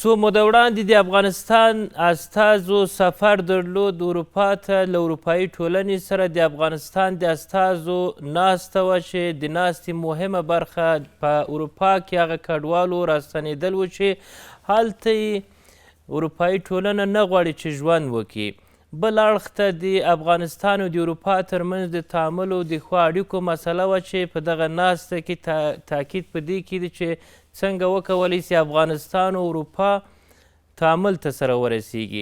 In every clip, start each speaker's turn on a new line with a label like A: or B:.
A: څو موده وړاندې د افغانستان استازو سفر درلود اروپا ته. له اروپایي ټولنې سره د افغانستان د استازو ناسته وه چې د ناستې مهمه برخه په اروپا کې هغه کډوالو راستنېدل و چې هلته یې اروپایي ټولنه نه غواړي چې ژوند وکړي. بل اړخ ته د افغانستان او د اروپا ترمنځ د تعامل او د ښو اړیکو مسله وه چې په دغه ناسته کې تاکید په دې کې دی چې څنګه وکولی سي افغانستان او اروپا تعامل ته سره ورسیږي.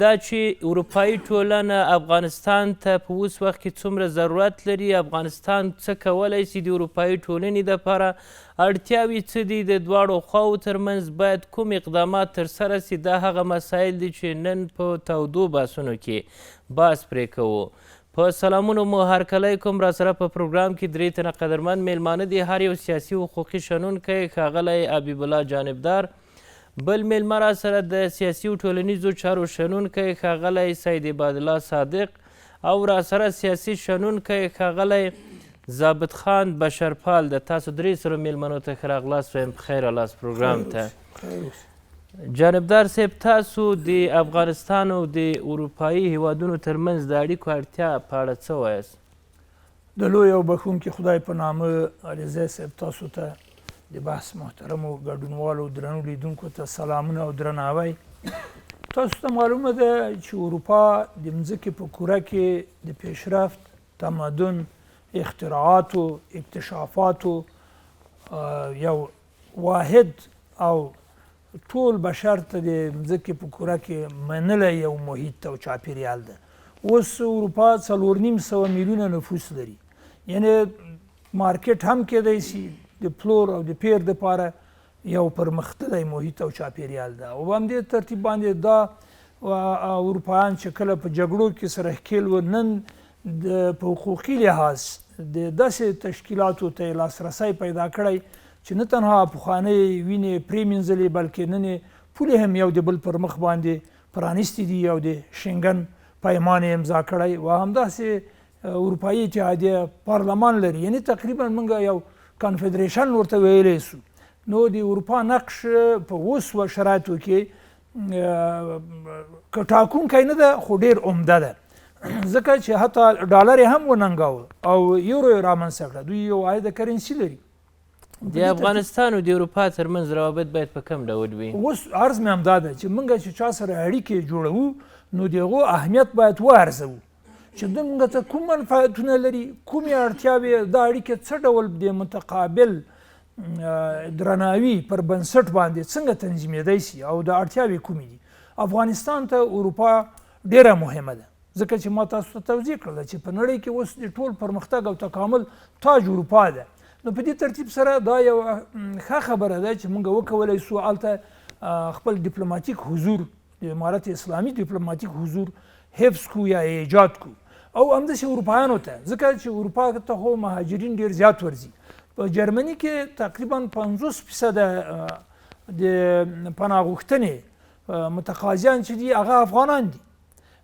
A: دا چې اروپایي ټولنه افغانستان ته په اوس وخت کې څومره ضرورت لري، افغانستان څه کولی سي د اروپایي ټولنې دپاره، اړتیاوې څه دي، د دواړو خواو ترمنځ باید کوم اقدامات ترسره سي، دا هغه مسایل دي چې نن په تودو بحثونو کې بحث پرې کوو. په سلامونو مو هرکلی کوم. را سره په پروګرام کې درې تنه قدرمند میلمانه دي. هر یو سیاسي حقوقي شنونکی ښاغلی حبیب الله جانبدار، بل میلمه را سره د سیاسي او ټولنیزو چارو شنونکی ښاغلی سید عبادالله صادق، او را سره سیاسي شنونکی ښاغلی ضابط خان بشرپال. د تاسو درې سرو میلمنو ته ښه راغلاست وایم. پخیر راغلاست پروګرام ته. جانبدار صاحب، تاسو د افغانستان او د اروپایي هیوادونو ترمنځ د اړیکو اړتیا په اړه څه وایاست؟
B: د لوی او بخښونکي خدای په نامه علیزی صاحب، تاسو ته د بحث محترمو ګډونوالو درنو لیدونکو ته سلامونه او درناوی. تاسو ته معلومه ده چې اروپا د مځکې په کوره کې د پیشرفت، تمدن، اختراعاتو، اکتشافاتو یو واحد او ټول بشر ته د مځکې په کوره کې منلی یو محیط او چاپیریال ده. اوس اروپا 4.5 میلیونه نفوس لري، یعنې مارکیټ هم کیدای شي د پلور او د پیر دپاره یو پرمختللی محیط او چاپیریال ده. او په همدې ترتیب باندې دا اروپایان چې کله په جګړو کې سره ښکېل و، نن په حقوقي لحاظ د داسې تشکیلاتو ته لاسرسی پیدا کړی چې نه تنها پخوانۍ وینې پرېمینځلې، بلکې نن یې پولې هم یو د بل پر مخ باندې پرانیستې دي او د شنګن پیمان یې امضا کړی. و همداسې اروپایي اتحادیه پارلمان لري، یعنې تقریبا موږ یو کنفدریشن ورته ویلی سو. نو د اروپا نقش په اوس شرایطو کې که ټاکونکی نه ده خو ډېر عمده ده، ځکه چې حتی ډالر یې هم وننګاوه او یورو یې رامنځته کړه. دوی یو عایده کرنسي لري.
A: د افغانستان او د اروپا ترمنځ روابط باید په کوم ډول وي؟
B: اوس عرض مې همدا ده چې موږ چې چا سره اړیکې جوړوو نو د هغو اهمیت باید وارزوو چې دوی موږ ته کوم منفعتونه لري، کومې اړتیاوې، دا اړیکې څه ډول د متقابل درناوي پر بنسټ باندې څنګه تنظیمېدی سي او د اړتیاوې کومې دي. افغانستان ته اروپا ډیره مهمه ده، ځکه چې ما تاسو ته توضیح کړله چې په نړۍ کې اوس د ټول پرمختګ او تکامل تاج اروپا ده. نو په دې ترتیب سره دا یو ښه خبره ده چې موږ وکولی سو هلته خپل ډیپلوماتیک حضور، د امارت اسلامي ډیپلوماتیک حضور حفظ کو یا ایجاد کو. او همداسې اروپایانو ته، ځکه چې اروپا ته خو مهاجرین ډېر زیات ورځي. په جرمني کې تقریبا 50% د پناه غوښتنې متقاضیان چې دي هغه افغانان دي،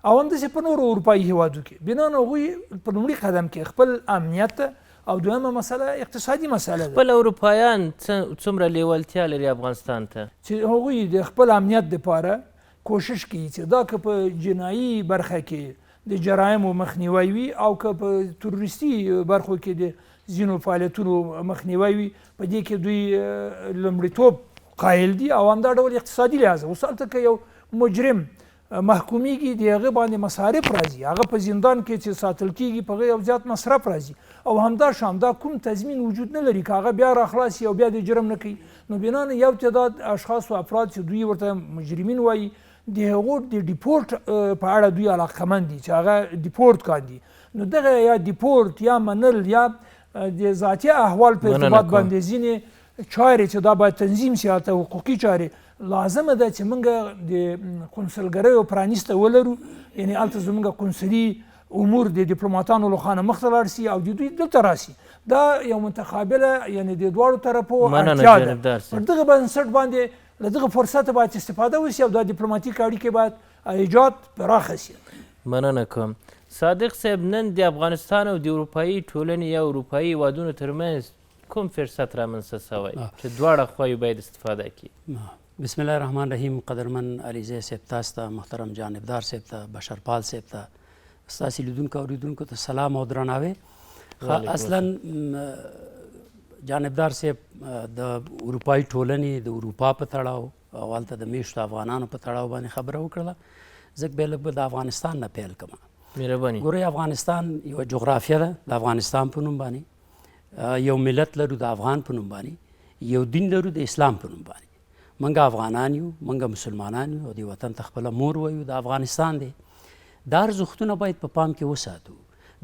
B: او همداسې په نورو اروپایي هیوادو کې. بنا هغوی په لومړي قدم کې خپل امنیت او دویمه مسله اقتصادي مسله ده.
A: خپل اروپایان څومره لیوالتیا لري افغانستان ته
B: چې هغوی د خپل امنیت دپاره کوشش کوي چې دا که په جنایي برخه کې د جرایمو مخنیوی وي او که په تروریستي برخو کې د ځینو فعالیتونو مخنیوی وي، په دې کې دوی لومړیتوب قایل دي. او همدا ډول اقتصادي لحاظه اوس هلته که یو مجرم محکومیږي، د هغه باندې مصارف راځي، هغه په زندان کې چې ساتل کیږي په هغه یو زیات مصرف راځي، او همدا شان دا کوم تضمین وجود نه لري که هغه بیا راخلاصي او بیا د جرم نه کوي. نو بنا یو تعداد اشخاص او افراد چې دوی ورته مجرمین وایي، د هغو د ډیپورټ په اړه دوی علاقمند دي چې هغه ډیپورټ کاندي. نو دغه یا ډیپورټ یا منل یا د ذاتي احوال په ارتباط باندې ځینې چارې چې دا باید تنظیم سي، هلته حقوقي چارې لازمه ده چې موږ د قونسلګریو پرانیسته ولرو، یعنې هلته زموږ قونسلي امور د ډیپلوماتانو لخوا نه مخته لاړ سي او د دوی دلته راسي. دا یو متقابله یعنې د دواړو طرفو اړتیا ده. پر دغه بنسټ باندې له دغه فرصته باید استفاده وسي او دا ډیپلوماتیک اړیکې باید ایجاد پراخه سي.
A: مننه کوم. صادق صاحب، نن د افغانستان او د اروپایي ټولنې یا اروپایي هیوادونو ترمنځ کوم فرصت رامنځته سوی چې دواړه خواوې باید استفاده کړي؟
C: بسم الله الرحمن الرحیم. قدرمن علیزی صاحب تاسو ته، محترم جانبدار صاحب ته، بشرپال صاحب ته، ستاسو لیدونکو او اوریدونکو ته سلام او درناوی. اصلا جانبدار صاحب د اروپایي ټولنې د اروپا په تړاو او هلته د میشتو افغانانو په تړاو باندې خبره وکړله. زه به لږ د افغانستان نه پیل کوم.
A: مهرباني.
C: ګورئ، افغانستان یوه جغرافیه ده د افغانستان په نوم باندې، یو ملت لرو د افغان په نوم باندې، یو دین لرو د اسلام په نوم باندې. منګه افغانان یو، منګه مسلمانان یو او دې وطن ته خپله مور وایو، د افغانستان دی. دا ارزښتونه باید په پام کې وساتو.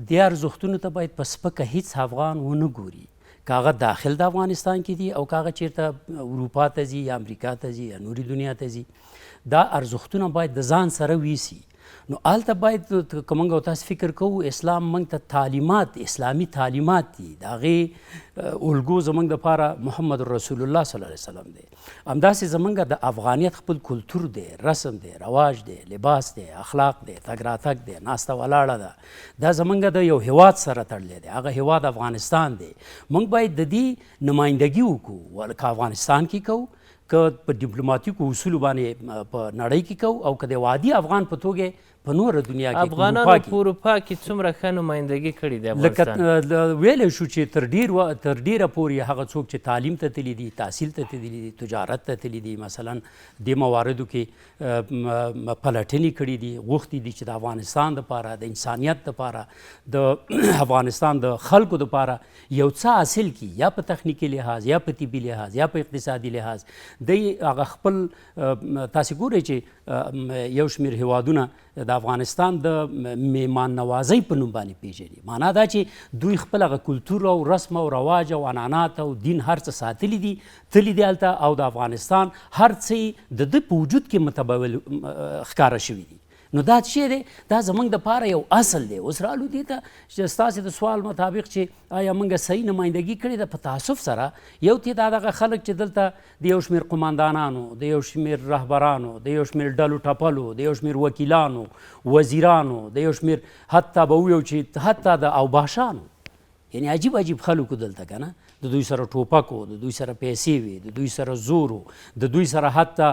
C: دې ارزښتونو ته باید په سپکه هیڅ افغان ونه ګوري، که هغه داخل د افغانستان کې دي او که هغه چېرته اروپا ته ځي یا امریکا ته ځي یا نورې دنیا ته ځي. دا ارزښتونه باید د ځان سره ویسي. نو هلته باید که موږ او تاسو فکر کوو، اسلام موږ ته تعلیمات، اسلامي تعلیمات دي، د هغې الګو زموږ دپاره محمد رسول الله صلی الله علیه وسلم دی. همداسې زموږ د افغانیت خپل کلتور دی، رسم دی، رواج دی، لباس دی، اخلاق دی، تګ راتګ دی، ناسته ولاړه ده. دا زموږ د یو هیواد سره تړلی دی، هغه هیواد افغانستان دی. موږ باید د دې نمایندګي وکړو، که افغانستان کې کوو، که په ډیپلوماتیکو اصولو باندې په نړۍ کې کوو، او که د عادي افغان په توګه په نوره دنیا کې
A: افغانانو په اروپا کې څومره ښه نمایندګي کړې ده افغانستان.
C: لکه ویلی شو چې تر ډیره پورې هغه څوک چې تعلیم ته تللی دي، تحصیل ته تللی دي، تجارت ته تللی دي، مثلا دې مواردو کې پلټنې کړي دي، غوښتي دي چې د افغانستان دپاره، د انسانیت دپاره، د افغانستان د خلکو دپاره یو څه حاصل کړي، یا په تخنیکي لحاظ، یا په طبي لحاظ، یا په اقتصادي لحاظ. دی هغه خپل تاسې ګورئ چې یو شمېر هیوادونه د افغانستان د میهمان نوازۍ په نوم باندې پیژني. معنا دا چې دوی خپل هغه کلتور او رسم او رواج او عنعنات او دین هر څه ساتلي دي، تللي دي هلته، او د افغانستان هر څه د ده په وجود کې متبول ښکاره شوي دي. نو دا څه دی؟ دا زموږ دپاره یو اصل دی. اوس رالو دې ته چې ستاسې د سوال مطابق چې آیا موږ صحیح نمایندګي کړې ده. په تعصب سره یو تعداد هغه خلک چې دلته د یو شمېر قماندانانو، د یو شمېر رهبرانو، د یو شمېر ډلو ټپلو، د یو شمېر وکیلانو، وزیرانو، د یو شمېر حتی به وویو چې حتی د اوباشانو، یعنی عجیب عجیب خلکو دلته که نه، د دوی سره ټوپک و، د دوی سره پیسې وې، د دوی سره زور و، د دوی سره حتی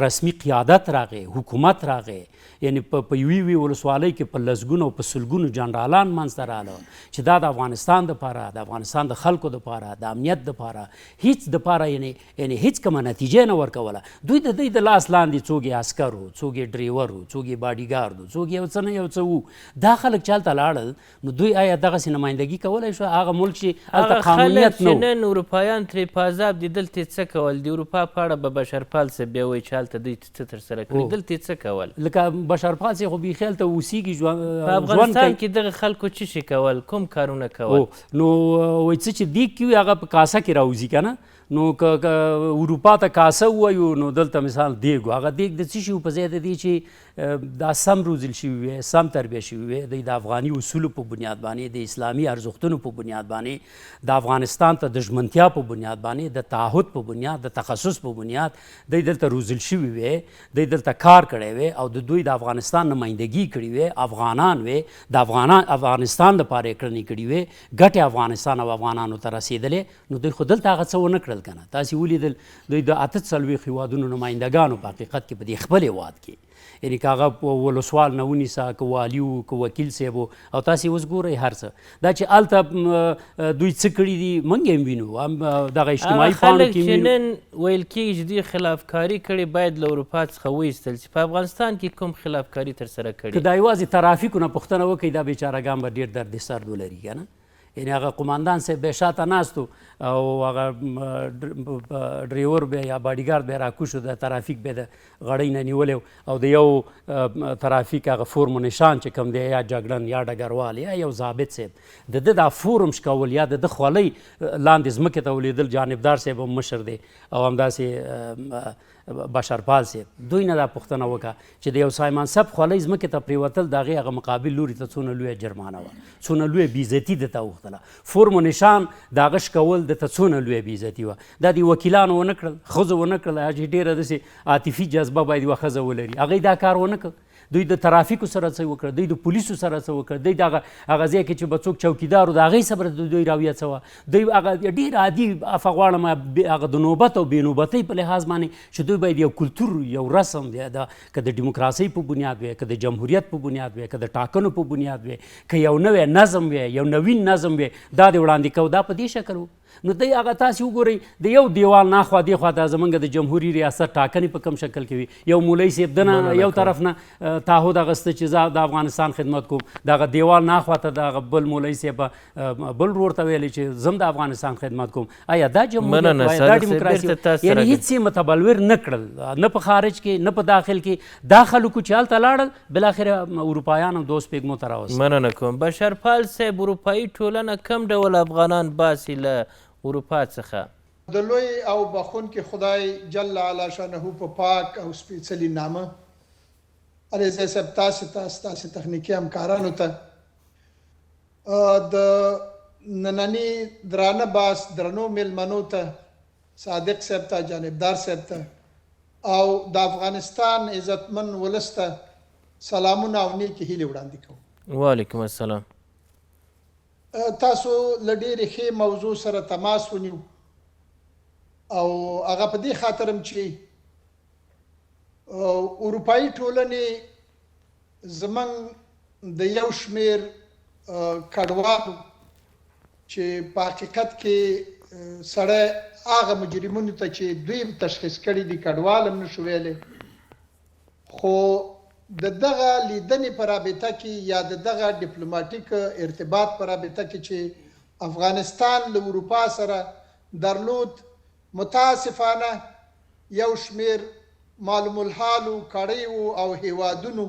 C: رسمي قیادت راغی، حکومت راغی. یعنی په یوې یوې ولسوالۍ کې په لسګونو او په سلګونو جنرالان منځته راغله چې دا د افغانستان دپاره، د افغانستان د خلکو دپاره، د امنیت دپاره، هیڅ دپاره یعنی هیڅ کومه نتیجه نه ورکوله. دوی د دوی د لاس لاندې څوک یې عسکر و، څوک یې ډریور و، څوک یې باډیګارد و، څوک یې یو څه نه یو څه و. دا خلک چې هلته لاړل، نو دوی آیا دغسې نمایندګي کولی شوه؟ هغه ملک چې هلته قانونیت نه و.
A: نن اروپایان ترې په عذاب دي، دلته یې څه کول؟ د اروپا په اړه به بشرپال صاحب بیا وایي چې هلته دوی څه ترسره کړي، دلته یې څه کول؟
C: لکه بشرپال صاحب خو بیخي هلته اوسېږي،
A: په افغانستان کې دغه خلکو څه شي کول، کوم کارونه کول؟
C: نو وایي څه چې دیګ کې وي هغه په کاسه کې راوځي که نه. نو که اروپا ته کاسه ووایو، نو دلته مثال دیګ و. هغه دیګ د څه شي و؟ په ځای د دې چې دا سم روزل شوي وي، سم تربیه شوي وي، دوی د افغاني اصولو په بنیاد باندې، د اسلامي ارزښتونو په بنیاد باندې، د افغانستان ته د ژمنتیا په بنیاد باندې، د تعهد په بنیاد، د تخصص په بنیاد دوی دلته روزل شوي وي، دوی دلته کار کړی وی او د دوی د افغانستان نمایندګي کړې وی، افغانان وی، د افغانستان دپاره یې کړنې کړي وی، ګټې افغانستان او افغانانو ته رسېدلې. نو دوی خو دلته هغه څه ونه کړل که نه. تاسې ولیدل دوی د 48 هېوادونو نمایندګانو په حقیقت کې په دې خپل هېواد کې، یعنی که هغه ولسوال نه ونیسه، که والي و، که وکیل صاحب و، او تاسې اوس ګورئ هر څه. دا چې هلته دوی څه کړي دي موږ یې هم وینو، دغه اجتماعي پاڼو کې
A: چې نن ویل کېږي چې دوی خلافکاري کړې باید له اروپا څخه وایستل شي. په افغانستان کې کوم خلافکاري ترسره کړې؟
C: که دا یوازې ترافیکو نه پوښتنه وکړئ، دا بیچارهګان به ډېر درد سرد ولري که نه. یعنی هغه قماندان صاحب به شاته ناست و او هغه ډریور به یا باډیګارد به راکوش و، د ترافیک به د غړۍ نه نیولی او د یو ترافیک هغه فورم و نشان چې کوم دی، یا جګړن یا ډګروال یا یو ضابط صاحب، د ده دا فورم شکول یا د ده خولۍ لاندې ځمکې ته ولیدل. جانبدار صاحب هم مشر دی او همداسې بشرپال صاحب. دوی نه دا پوښتنه وکړه چې د یو سایمان صاحب خولۍ ځمکې ته پرېوتل، د هغې هغه مقابل لوري ته څونه لویه جرمانه وه، څونه لویه بېعزتي ده ته اوښته غوښتله فرم و نشان د هغه شکول درته څونه لویه بېعزتي وه دا د وکیلانو ونه کړل ښځو ونه کړل چې ډېره داسې عاطفي جذبه باید یوه ښځه ولري هغوی دا کار ونه کړ دوی د ترافیکو سره څه وکړه دوی د پولیسو سره څه وکړه دوی د هغه ځای کې چې به څوک چوکیدار و د هغې سره دوی راویڅوه دوی هغه ډېر عادي عفه غواړم هغه د نوبت او بې نوبتۍ په لحاظ باندې چې دوی باید یو کلتور یو رسم دی که د ډیموکراسۍ په بنیاد وي که د جمهوریت په بنیاد وي که د ټاکنو په بنیاد وي که یو نوی نظم وي یو نوین نظم وي دا د وړاندې کوو دا په دې شکل و نو دی هغه تاسې وګورئ د یو دیوال ناخوا دېخوا ته زموږ د جمهوري ریاست ټاکنې په کوم شکل کې وي یو مولوي صاحب دنه یو طرف نه تعهد اخیسته چې زه د افغانستان خدمت کوم دغه دیوال ناخوا ته دغه بل مولوي صاحب بل ورور ته ویلی چې زه هم د افغانستان خدمت کوم آیا دا جمهوریت وایي دا ډیموکراسي یعنې هېڅ یې متبلور نه کړل نه په خارج کې نه په داخل کې دا خلکو چې هلته لاړل بالاخره اروپایانو دوه سپېږمو ته راوستل
A: مننه کوم بشرپال صاحب اروپایي ټولنه کم ډول افغانان باسي له اروپا څخه
D: د لوی او بخونکي خدای جل علا شانه په پاک او سپېڅلي نامه علیزی صاحب تاسې ته ستاسې تخنیکي همکارانو ته د ننني درانه باس درنو میلمنو ته صادق صاحب ته جانبدار صاحب ته او د افغانستان عزتمن ولس ته سلامونه او نیکې هیلې وړاندې کوم
A: وعلیکم السلام
D: تاسو له ډېرې ښې موضوع سره تماس ونیو او هغه په دې خاطرم چې اروپایي ټولنې زموږ د یو شمېر کډوالو چې په حقیقت کې سړی هغه مجرمونو ته چې دوی تشخیص کړي دي کډوال هم نشو ویلی خو د دغه لیدنې په رابطه کې یا د دغه ډیپلوماټیک ارتباط په رابطه کې چې افغانستان له اروپا سره درلود متاسفانه یو شمېر معلوم الحالو کړیو او هیوادونو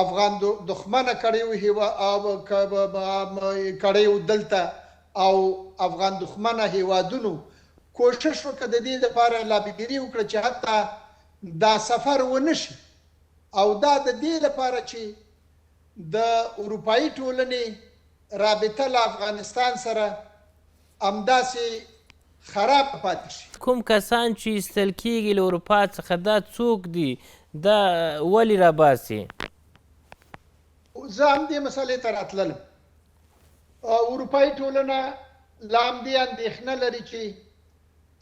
D: افغان دښمنه کړیو دلته او افغان دښمنه هیوادونو کوشش وکړه د دې لپاره لابیګري وکړه چې حتی دا سفر ونه شي او دا د دې لپاره چې د اروپایي ټولنې رابطه له افغانستان سره همداسې خراب پاتې شي
A: کوم کسان چې ایستل کېږي له اروپا څخه دا څوک دي دا ولې راباسي
D: زه همدې مسئلې ته راتللم اروپایي ټولنه له همدې اندېښنه لري چې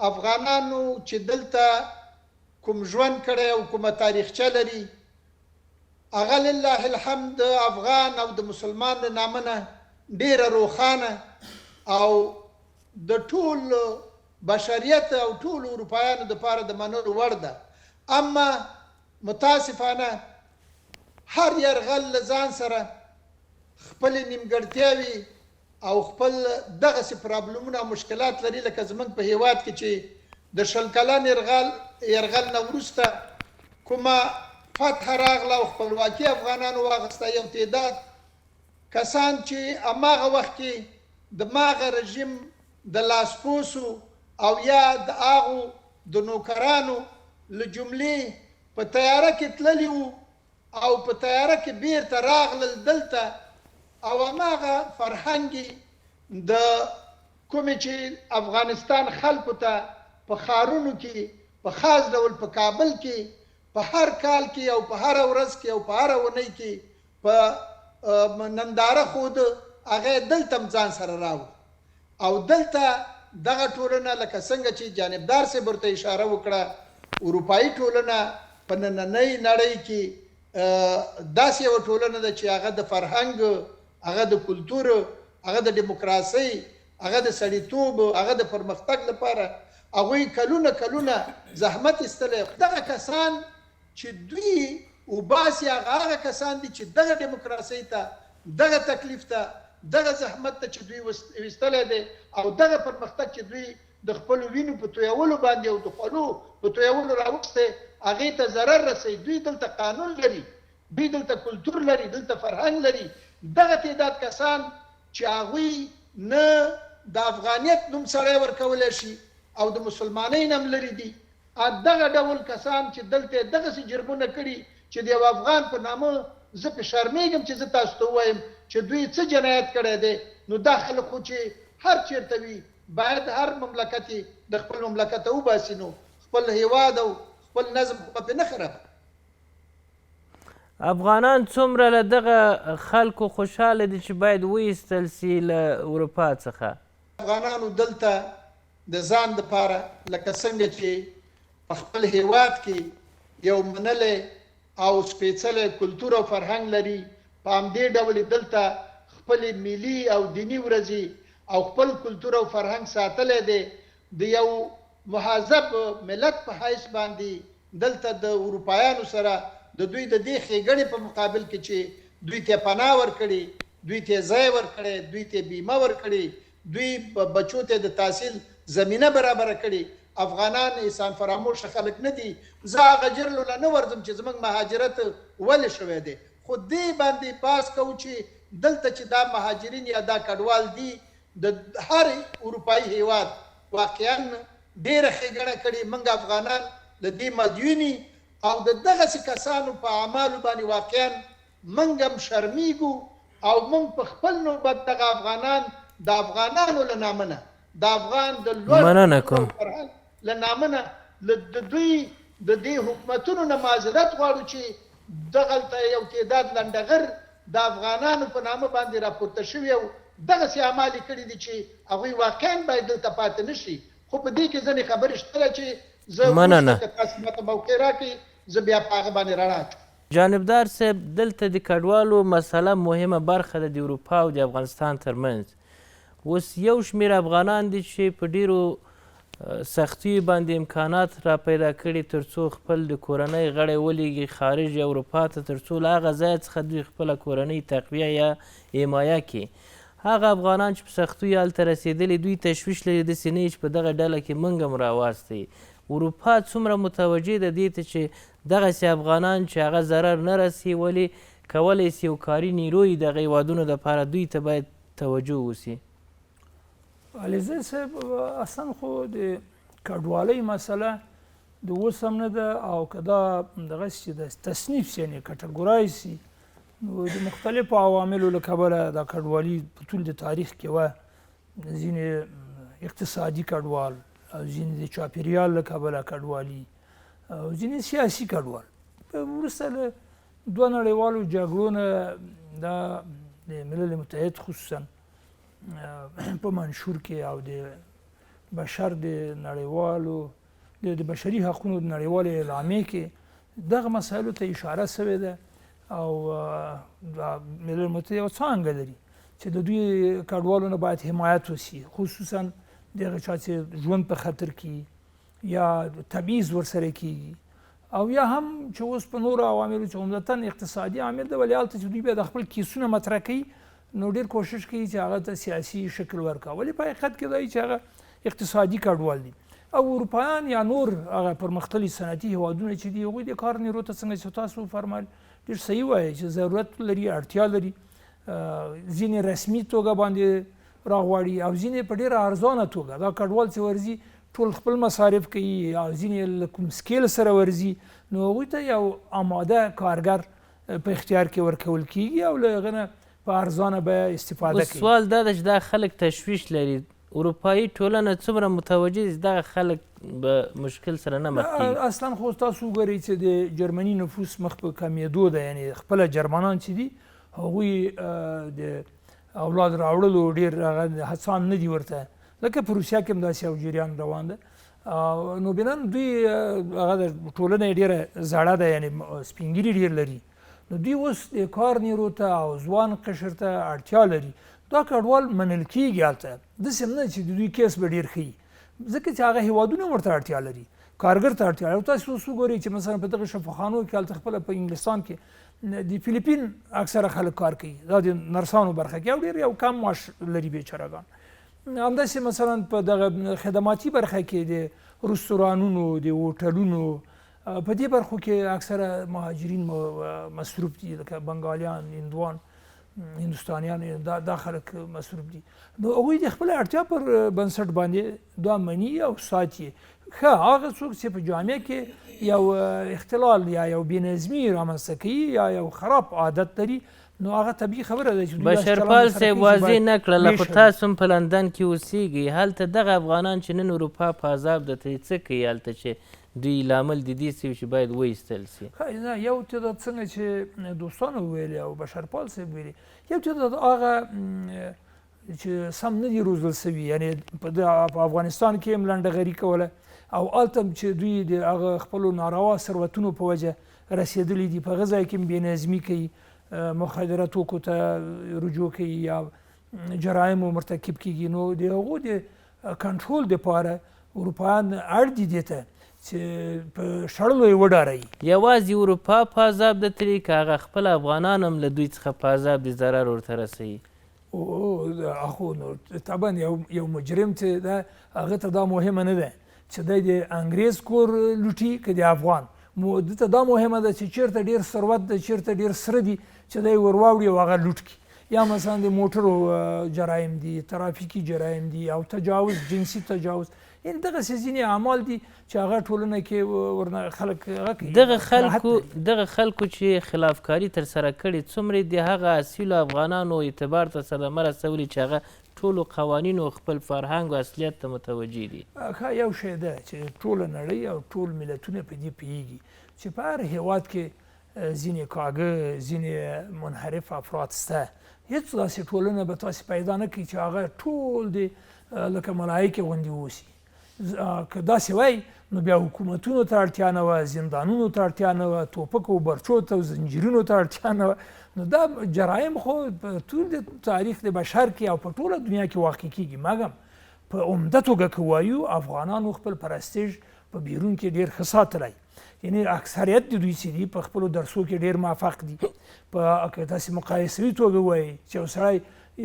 D: افغانانو چې دلته کوم ژوند کړی او کومه تاریخچه لري هغه لله الحمد افغان او د مسلمان له نامه نه ډېره روښانه او د ټول بشریت او ټول اروپایانو دپاره د منلو وړ ده اما متاسفانه هر یرغل له ځان سره خپلې نیمګړتیاوې او خپل دغسې پرابلمونه او مشکلات لري لکه زموږ په هیواد کې چې د شل کلن یرغل نه وروسته کومه فتح راغله او خپلواکي افغانانو واخیسته یو تعداد کسان چې هماغه وخت کې د ماغه رژیم د لاسپوسو او یا د هغو د نوکرانو له جملې په تیاره کې تللي وو او په تیاره کې بیرته راغلل دلته او هماغه فرهنګ د کومې چې افغانستان خلکو ته په ښارونو کې په خاص ډول په کابل کې په هر کال کې او په هر ورځ کې او په هر اونۍ کې په ننداره خود هغه دلته هم ځان سره راوړ او دلته دغه ټولنه لکه څنګه چې جانبدار صاحب ورته اشاره وکړه اروپایي ټولنه په نننۍ نړۍ کې داسې یوه ټولنه ده چې هغه د فرهنګ هغه د کلتور هغه د ډیموکراسۍ هغه د سړیتوب هغه د پرمختګ لپاره هغوی کلونه زحمت ایستلی دغه کسان چې دوی وباسي هغه کسان دي چې دغه ډیموکراسۍ ته دغه تکلیف ته دغه زحمت ته چې دوی ویستلی دی او دغه پرمختګ چې دوی د خپلو وینو په تویولو باندې او د خولو په تویولو راوستی هغې ته ضرر رسوي دوی دلته قانون لري دوی دلته کلتور لري دلته فرهنګ لري دغه تعداد کسان چې هغوی نه د افغانیت نوم سړی ورکولی شي او د مسلمانۍ نه هم لرې دي دغه ډول کسان چې دلته دغسې جرمونه کړي چې د یو افغان په نامه زه پې شرمېږم چې زه تاسو ته ووایم چې دوی څه جنایت کړی دی نو دا خلک خو چې هر چیرته وي باید هر مملکت یې د خپل مملکت وباسي، نو خپل هیواد او خپل نظم خو به پرې نه خراب.
A: افغانان څومره له دغه خلکو خوشحاله دي چې باید وایستل سي له اروپا څخه؟
D: افغانانو دلته د ځان دپاره لکه څنګه چې په خپل هیواد کې یو منلی او سپېڅلی کلتور او فرهنګ لري، په همدې ډول دلته خپلې ملي او دیني ورځې او خپل کلتور او فرهنګ ساتلی دی. د یو مهذب ملت په حیث باندې دلته د اروپایانو سره د دوی د دې ښېګڼې په مقابل کې چې دوی ته پناه ورکړي، دوی ته ځای ورکړی، دوی ته بیمه ورکړي، دوی بچو ته د تحصیل زمینه برابره کړي. افغانان انسان فراموش خلک نه دي. زه هغه جرلو له نه ورځم چې زموږ مهاجرت ولې شوی دی، خو دې باندې باس کوو چې دلته چې دا مهاجرین یا دا کډوال دي د هر اروپایي هیواد واقعا ډېره ښېګڼه کړې. موږ افغانان له دې مدیوني او د دغسې کسانو په اعمالو باندې واقعا موږ هم شرمیږو او موږ په خپل نوبت دغه افغانان د افغانانو له نامه نه د افغان د لوړ فرهنګ له نامه نه د دوی د دې حکومتونو نه معذرت غواړو چې دغلته یو تعداد لنډغر د افغانانو په نامه باندې راپورته شوي او دغسې اعمال یې کړي دي چې هغوی واقعا باید دلته پاتې نه شي. خو په دې کې ځینې خبرې شته ده چې زه وروسته که تاسو ماته موقع راکړئ زه بیا په هغه باندې رڼا اچوم.
A: جانبدار صاحب، دلته د کډوالو مسله مهمه برخه ده د اروپا او د افغانستان ترمنځ. اوس یو شمېر افغانان دي چې په ډیرو سختیو باندې امکانات را پیدا کړي تر څو خپل د کورنۍ غړی ولیږي خارج اروپا ته، تر څو له هغه ځایه څخه دوی خپله کورنۍ تقویه یا حمایه کړي. هغه افغانان چې په سختیو هلته رسېدلي دوی تشویش لري داسې نه چې په دغه ډله کې موږ هم راواستئ. اروپا څومره متوجه ده دې ته چې دغسې افغانان چې هغه ضرر نه رسي، ولې کولی سي یو کاري نیرو یي دغه هیوادونو دپاره دوی ته باید توجه وسي؟
B: علیزی صاحب، اصلا خو د کډوالۍ مسله د اوس هم نه ده او که دا دغسې چې د تصنیف سي یعنې کټګورایز سي نو د مختلفو عواملو له کبله دا کډوالي په ټول د تاریخ کې وه. ځینې اقتصادي کډوال او ځینې د چاپېریال له کبله کډوالي او ځینې سیاسي کډوال. وروسته له دوه نړیوالو جګړو نه دا د ملل متحد خصوصا په منشور کې او د بشر د نړیوالو د بشري حقونو د نړیوالې اعلامیې کې دغه مسایلو ته اشاره سوې ده او د ملل متحد یوه څانګه لري چې د دوی کډوالو نه باید حمایت وسي، خصوصا دغه چا چې ژوند په خطر کې یا تبعیض ورسره کېږي او یا هم چې اوس په نورو عواملو چې عمدتا اقتصادي عامل ده، ولې هلته چې دوی بیا د خپل کیسونه مطرح کوي نو ډېر کوشش کوي چې هغه ته سیاسي شکل ورکړي، ولې په حقیقت کې دا چې هغه اقتصادي کډوال دي. او اروپایان یا نور هغه پرمختللي صنعتي هیوادونه چې دي هغوی د کار نیرو ته څنګه چې تاسو وفرمایل ډېر صحیح وایي چې ضرورت لري، اړتیا لري، ځینې رسمي توګه باندې راغواړي او ځینې په ډېره ارزانه توګه. دا کډوال چې ورځي ټول خپل مصارف کوي او ځینې له کوم سکیل سره ورځي نو هغوی ته یو آماده کارګر په اختیار کې ورکول کېږي او له هغه نه په ارزانه به استفاده کوي.
A: سوال دا ده چې دا خلک تشویش لري، اروپایي ټولنه څومره متوجه دي دغه خلک به مشکل سره نه مخ کېږي؟
B: اصلا خو تاسو وګورئ چې د جرمني نفوس مخ په کمیدو ده، یعنې خپله جرمنان چې دي هغوی د اولاد راوړلو ډېر هڅان نه دي ورته، لکه په روسیه کې هم داسې یو جریان روان ده. نو بنان دوی هغه د ټولنه یې ډېره زړه ده، یعنې سپین ږیري ډېر لري، نو دوی اوس د کار نیرو ته او ځوان قشر ته اړتیا لري. دا کډوال منل کېږي هلته، داسې هم نه چې د دوی کیس به ډېر ښه وي، ځکه چې هغه هیوادونه ورته اړتیا لري، کارګر ته اړتیا لري. تاسو اوس وګورئ چې مثلا په دغه شفاخانو کې هلته خپله په انګلستان کې د فلیپین اکثره خلک کار کوي، دا د نرسانو برخه کې او ډېر یو کم معاش لري بیچارهګان. همداسې مثلا په دغه خدماتي برخه کې د رستورانونو د هوټلونو په دې برخو کې اکثره مهاجرین مصروف دي، لکه بنګالیان، هندوان، هندوستانیان، دا خلک مصروف دي. نو هغوی د خپل اړتیا پر بنسټ باندې دا مني او ساتي. ښه هغه څوک چې په جامعه کې یو اختلال یا یو بېنظمي رامنځته کوي یا یو خراب عادت لري نو هغه طبیعي خبره ده چې دوی
A: بشرپال صاحب واضح نه کړله خو تاسو هم په لندن کې اوسیږئ هلته دغه افغانان چې نن اروپا په عذاب ده ته څه کوي هلته چې دوی لامل د دې څه چې باید وایستل سي
B: نه یو تعداد څنګه چې دوستانو ویلي او بشرپال صاحب ویلي یو تعداد هغه چې سم نه دي روزل سوي یعنې په افغانستان کې هم لنډهغري کوله او هلته هم چې دوی د هغه خپلو ناروا ثروتونو په وجه رسېدلي دي په هغه ځای کې هم بېنظمي کوي مخدره توکو ته رجوع کوي یا جرایمو مرتکب کیږي نو د هغو د کنټرول دپاره اروپایان اړ دي دې ته چې په شړلو یې وډاروي
A: یوازې اروپا په عذاب ده تللي که هغه خپل افغانان هم له دوی څخه په عذاب دي ضرر ورته رسوي
B: اخو نو طبعا یو مجرم چې ده هغه ته دا مهمه نه ده چې دی د انګریز کور لوټي که د افغان ده ته دا مهمه ده چې چېرته ډېر ثروت ده چېرته ډېر سره دي چې دی ور واوړي او هغه لوټ کړي یا مثلا د موټرو جرایم دي ترافیکي جرایم دي او تجاوز جنسي تجاوز یعنې دغسې ځینې اعمال دي چې هغه ټولنه کې ورنه خلک هغه کوي
A: دغه خلکو چې خلافکاري ترسره کړې څومره د هغه اصیلو افغانانو اعتبار ته صدمه رسولي چې هغه ټولو قوانینو خپل فرهنګ او اصلیت ته متوجه دي
B: یو شی ده چې ټوله نړۍ او ټول ملتونه په دې پوهېږي چې په هر هېواد کې ځینې کاږه ځینې منحرف افراد شته هېڅ داسې ټولنه به تاسې پیدا نه کړي چې هغه ټول د لکه ملایکې غوندې واوسي که داسې وای نو بیا حکومتونو ته اړتیا نه وه زندانونو ته اړتیا نه وه توپکو برچو ته او زنجیرونو ته اړتیا نه وه نو دا جرایم خو په ټول د تاریخ د بشر کې او په ټوله دنیا کې واقع کیږي مګم په عمده توګه که وایو افغانانو خپل پرستیژ په بیرون کې ډېر ښه ساتلی یعنې اکثریت د دوی چې دي په خپلو درسو کې ډېر موفق دي په که تاسې مقایسوي توګه وایي چې یو سړی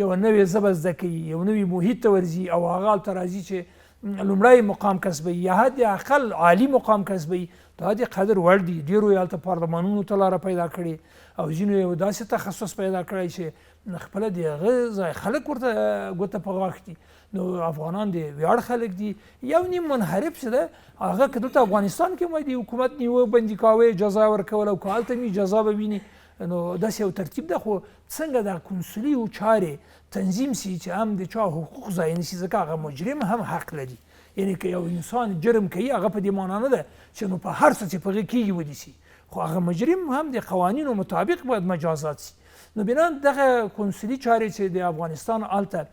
B: یوه نوې ژبه زده کوي یو نوي محیط ته ورځي او هغه هلته راځي چې لومړی مقام کسبوي یا حد اقل عالي مقام کسبوي دا د قدر وړ دي ډېرو یې هلته پارلمانونو ته لاره پیدا کړې او ځینو یو داسې تخصص پیدا کړی چې خپله د هغه ځای خلک ورته ګوته په غاښ دي نو افغانان د ویاړ خلک دي یو نیم منحرف چې ده هغه که دلته افغانستان کې وایي د حکومت نیوه بندي کاوه جزا ورکول او که هلته وي جزا به ویني نو داسې یو ترتیب ده خو څنګه دا کنسولي و چارې تنظیم سي چې هم د چا حقوق ضایع نه سي ځکه هغه مجرم هم حق لري یعنې که یو انسان جرم کوي هغه په دې معنا نه ده چې نو په هر څه چې په هغې کېږي ونیسي خو هغه مجرم هم د قوانینو مطابق باید مجازات سي نو بنان دغه کنسولي چارې چې د افغانستان هلته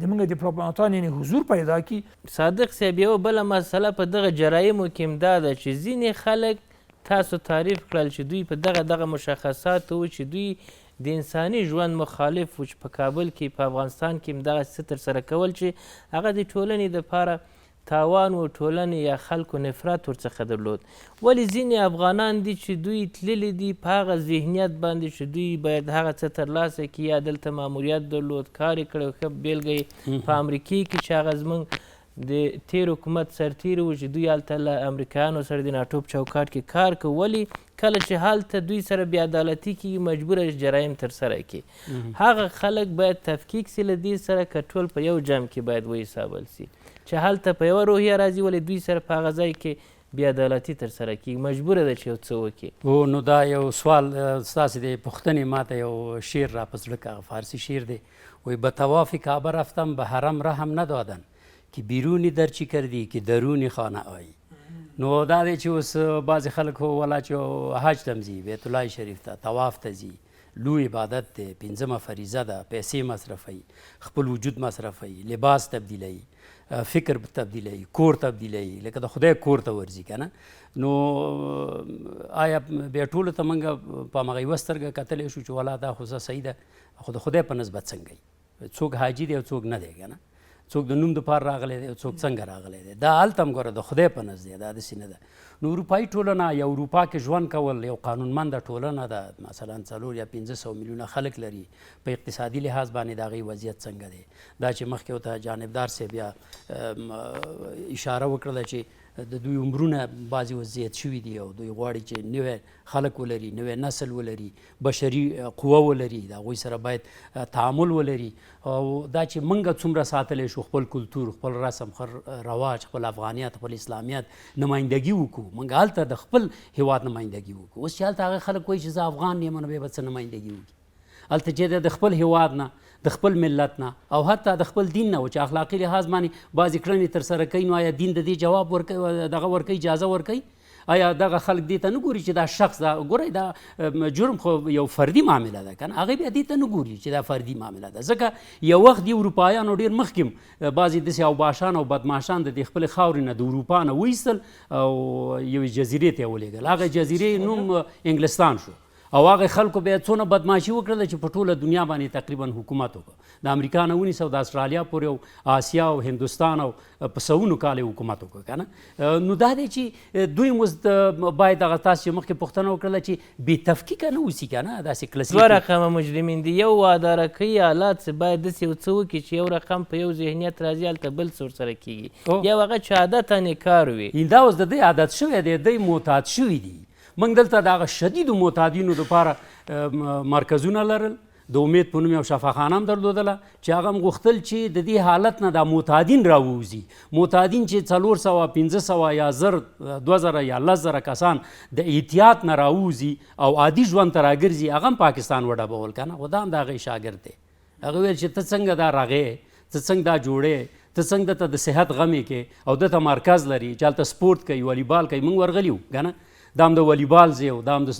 B: د موږ ډیپلوماتان یعنې حضور پیدا کړي
A: صادق صاحب یوه بله مسله په دغه جرایمو کې هم دا ده چې ځینې خلک تاسو تعریف کړل چې دوی په دغه مشخصاتو و چې دوی د انساني ژوند مخالف و چې په کابل کې په افغانستان کې هم دغه څه ترسره کول چې هغه د ټولنې دپاره تاوان و ټولنې یا خلکو نفرت ورڅخه درلود ولې ځینې افغانان دي چې دوی تللي دي په هغه ذهنیت باندې چې دوی باید هغه څه ترلاسه کړي یا دلته ماموریت درلود کار یې کړی ښه بېلګه یې په امریکې کې چې هغه زموږ د تیر حکومت سرتیري و چې دوی هلته له امریکایانو سره د ناټو په چوکاټ کې کار کوي ولې کله چې هلته دوی سره بېعدالتي کېږي مجبوره جرایم ترسره کړي هغه خلک باید تفکیک سي له دې سره که ټول په یو جمع کې باید وحسابل سي چې هلته په یوه روحیه راځي ولې دوی سره په هغه ځای کې بېعدالتي ترسره کېږي مجبوره ده چې یو څه وکړي
C: هو نو دا یو سوال ستاسې د پوښتنې ماته یو شعر را په زړه که فارسی شعر دی وی به طواف کعبه رفتم به حرم رحم ندادن که بیرونی درچی کردی که درونی خانه آیی نو دا دی چې اوس بعضې خلک ولا چې حج ته ځي بیت الله شریف ته طواف ته ځي لوی عبادت دی پنځمه فریضه ده پیسې مصرفوي خپل وجود مصرفوي لباس تبدیلوي فکر تبدیلوي کور تبدیلوي لکه د خدای کور ته ورځي که نه نو آیا بیا ټولو ته موږ په همغه یوه سترګه کتلی شو چې ولا دا خو صحیح ده خو د خدای په نسبت څنګه څوک حاجي دی او څوک نه دی که نه څوک د نوم دپاره راغلی دی او څوک څنګه راغلی دی دا هلته هم ګوره د خدای په نزد دی دا داسې نه ده نو اروپایي ټولنه یا اروپا کې ژوند کول یو قانونمنده ټولنه ده مثلا 4 یا 500 میلیونه خلک لري په اقتصادي لحاظ باندې د هغې وضعیت څنګه دی دا چې مخکې ورته جانبدار صاحب بیا اشاره وکړله چې د دوی عمرونه بعضې وضعیت شوي دي او دوی غواړي چې نوی خلک ولري نوی نسل ولري بشري قوه ولري د هغوی سره باید تعامل ولري او دا چې موږ څومره ساتلی شو خپل کلتور خپل رسم خپل رواج خپل افغانیت خپل اسلامیت نمایندګي وکړو موږ هلته د خپل هیواد نمایندګي وکړو اوس چې هلته هغه خلک وایي چې زه افغان یم نو بیا به څه نمایندګي وکړي هلته چې د خپل هیواد نه د خپل ملت نه او حتی د خپل دین نه و چې اخلاقي لحاظ باندې بعضې کړنې ترسره کوي، نو آیا دین د دې جواب ورکوي، دغه ورکوي، اجازه ورکوي؟ آیا دغه خلک دې ته نه ګوري چې دا شخص دا ګورئ دا جرم خو یو فردي معامله ده که نه، هغوی بیا دې ته نه ګوري چې دا فردي معامله ده. ځکه یو وخت د اروپایانو ډېر مخکې بعضې داسې اوباشان او بدماشان د دې خپلې خاورې نه د اروپا نه وایستل او یوې جزیرې ته یې ولېږل. هغه جزیرې نوم انګلستان شو او هغه خلکو بیا څونه بدماشي وکړله چې په ټوله دنیا باندې تقریبا حکومت وکړ. د امریکا نه ونیسه او د استرالیا پورې او آسیا او هندوستان او په سوونو کال یې حکومت وکړ که نه. نو دا دی چې دوی اوس باید هغه تاسو چې مخکې پوښتنه وکړله چې بې تفکیکه نه اوسي که نه، داسې کلاسیک
A: دوه رقمه مجرمین دي. یو اداره کوي آلات باید داسې یو څه وکړي چې یو رقم په یو ذهنیت راځي هلته بل څه ورسره کېږي، یو هغه چې عادتا یې کار وي.
C: دا اوس د دوی عادت شوی دی، دوی معتاد شوي دي. موږ دلته د هغه شدیدو معتادینو دپاره مرکزونه لرل، د امید په نوم یو شفاخانه هم درلودله چې هغه هم غوښتل چې د دې حالت نه دا معتادین راووځي. معتادین چې 400 500 یا 1000 2000 یا 10000 کسان د احتیاط نه راووځي او عادي ژوند ته راګرځي، هغه هم پاکستان وډبول که نه. خو دا هم د هغې شاګرد دی. هغه ویل چې ته څنګه دا راغې، ته څنګه دا جوړې، ته څنګه دته د صحت غمې کې او دته مرکز لري چې هلته سپورت کوي، والیبال کوي. موږ ورغلي وو که نه، دا هم د والیبال ځای و، دا هم د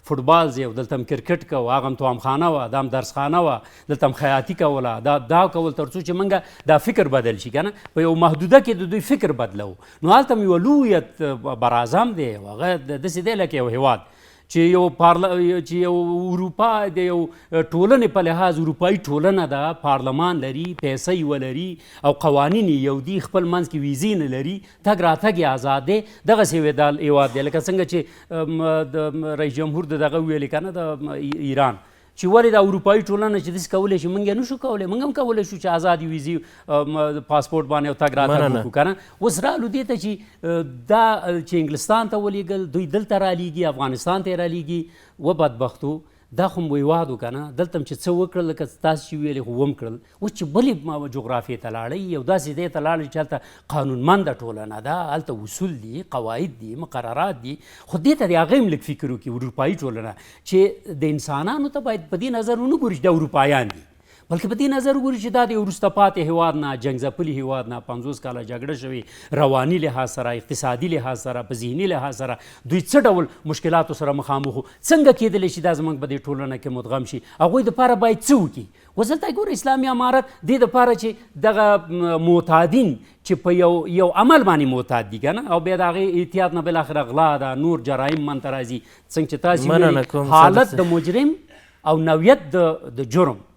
C: فوټبال ځای و، دلته هم کرکټ کوو، هغه هم توامخانه وه، دا هم درسخانه وه، دلته هم خیاطي کوله. دا کول تر څو چې موږ دا فکر بدل شي که نه، په یو محدوده کې د دوی فکر بدلو. نو هلته هم یوه لویت براعظم دی، هغه داسې دی لکه یو هیواد چې یو اروپا د یو ټولنې په لحاظ اروپایي ټولنه ده، پارلمان لري، پیسې ولري او قوانین یو دي، خپل منځ کې ویزې نه لري، تګ راتګ یې آزاد دی. دغسې هیواد دی لکه څنګه چې د رئیس جمهور دغه ویلې که نه د ایران چې ولې دا اروپایي ټولنه چې داسې کولی شي، موږ یې نه شو کولی. موږ هم کولی شو چې ازادې ویزې پاسپورټ باندې او تګ راتګ وکړو که نه. اوس رالو دې ته چې دا چې انګلستان ته ولېږل، دوی دلته رالیږي، افغانستان ته یې رالیږي. و بدبختو دا خو مو هیواد و که نه، دلته هم چې څه وکړل لکه تاسو چې ویلې خو وم کړل. اوس چې بلې جغرافیې ته لاړئ، یو داسې ځای ته لاړئ چې هلته قانونمنده ټولنه ده، هلته اصول دي، قواعد دي، مقررات دي. خو دې ته د هغې هم لږ فکر وکړي، اروپایي ټولنه چې د انسانانو ته باید په دې نظر ونه ګوري چې دا اروپایان دي، بلکې په دې نظر وګوري چې دا د وروسته پاتې هیواد نه، جنګ ځپلي هیواد نه، 50 کاله جګړه شوې، رواني لحاظ سره، اقتصادي لحاظ سره، په ذهني لحاظ سره دوی څه ډول مشکلاتو سره مخامخ وو، څنګه کېدلی شي دا زموږ په دې ټولنه کې مدغم شي. هغوی دپاره باید څه وکړي. اوس دلته ګوره اسلامي امارت دې دپاره چې دغه معتادین چې په یو عمل باندې معتاد دي که نه، او بیا د هغې احتیاط نه بالاخره غلا ده، نور جرایم منته راځي. څنګه چې تاسې حالت د مجرم او نوعیت د جرم،